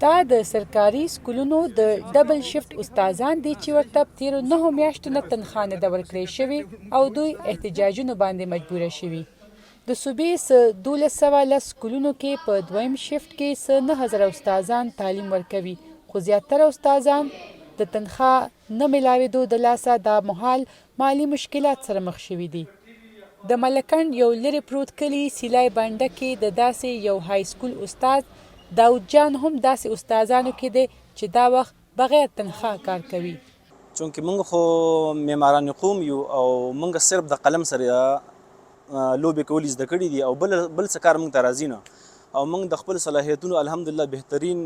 دا د سرکاري سکولونو د ډبل شفت استادان دي چې ورته تیرو 9 میاشتو نه تنخواه نه ده ورکړې شوې او دوی احتجاجونو باندې مجبوره شوي. د صوبې څه 1210 سکولونو کې په دویم شفت کې څه 9000 استادان تعلیم ورکوي، خو زیاتره استادان د تنخواه نه میلاوېدو د لاسه دا مهال مالي مشکلات سره مخ شوي دي. د ملکنډ یو لرې پروت کلي سیلای بانډه کې د داسې یو های سکول استاد داود جان هم داسې استادانو کې دی چې دا وخت بغیر تنخواه کار کوي. چونکې موږ خو معماران قوم یو او موږ صرف د قلم سره لوبې کول زده کړي دي او بل څه کار موږ ته راځي نه، او موږ د خپل صلاحیتونو الحمدلله بهترین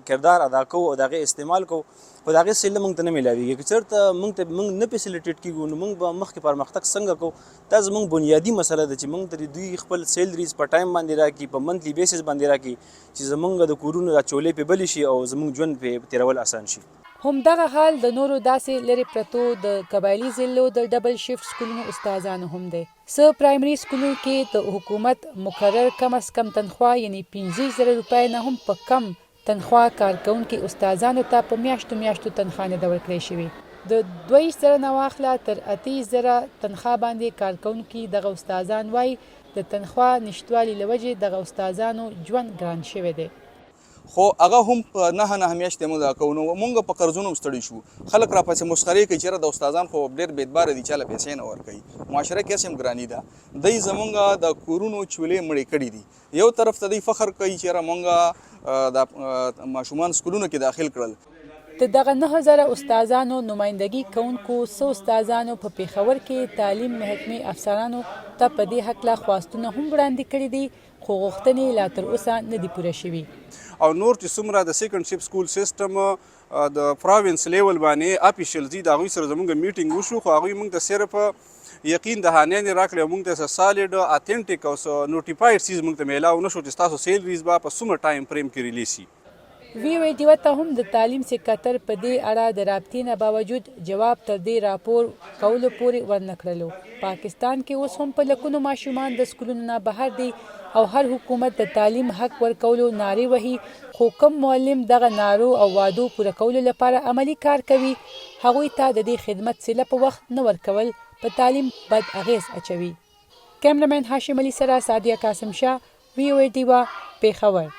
کردار ادا کوو او د هغې استعمال کوو، خو د هغې سیله موږ ته نه میلاویږي. که چېرته موږ نه فیسیلیټیټ کېږو نو موږ به مخکې پرمختګ څنګه کوو؟ دا زموږ بنیادي مسله ده چې موږ ته دوی خپل سیلریز په ټایم باندې راکړي، په منتلي بیسس باندې راکړي چې زموږ د کورونو دا چولې پې بلې شي او زموږ ژوند پې تېرول اسان شي. همدغه حال د نورو داسې لرې پرتو د قبایلي ضلعو د ډبل شفت سکولونو استادانو هم دی. څه پرایمري سکولونو کې د حکومت مقرر کم از کم تنخواه یعنی 15,000 روپۍ نه هم په کم تنخواه کارکوونکي استادانو ته په میاشتو تنخواه نه ده ورکړې شوې. د 22,000 نه واخله تر 28,000 تنخواه باندې کارکوونکي دغه استادان وایي د تنخواه نشتوالي له وجې دغه استادانو ژوند ګران شوی دی. خو هغه هم په 9 میاشتې موږ دا کوو، نو موږ په قرضونو ستړي شو. خلک راپسې مسخرې کوي چې د استادان خو ډېر بېدباره دي، چاله پیسې نه ورکوي، معاشره کې هم ګراني ده. دوی زمونږ د کورونو چولې مړې کړي دي. یو طرف ته دوی فخر کوي چې موږ د ماشومان سکولونو کې داخل کړل. د دغه 9000 استادانو نمایندګي کوونکو څو استادانو په پېښور کې تعلیم محکمې افسرانو ته په دې هکله خواستونه هم وړاندې کړي دي، خو غوښتنې لا تر اوسه نه دي پوره شوي. او نور چې څومره د سیکنډ شپ سکول سیستم د پراوینس لیول باندې اپیشلز دي د هغوی سره زموږ میټینګ وشو، خو هغوی موږ ته صرف یقین دهانیانې راکړې او موږ ته څه سالډ اتھینټیک او څه نوټیفاید چیز موږ ته میلاو نه شو چې ستاسو سیلریز به په څومره ټایم فریم کې ریلیز شي. VOD ته هم د تعلیم سکرټر په دې اړه د رابطې نه باوجود جواب تر دې راپور کولو پورې ورنه کړلو. پاکستان کې اوس هم په لکونو ماشومان د سکولونو نه بهر دي او هر حکومت د تعلیم حق ورکولو نارې وهي، خو کوم معلم دغه نارو او وعدو پوره کولو لپاره عملی کار کوي هغوی ته د دې خدمت صله په وخت نه ورکول په تعلیم بد اغیز اچوي. کیمرمین هاشم علي سره سعدیه قاسم شاه، VOD پېښور.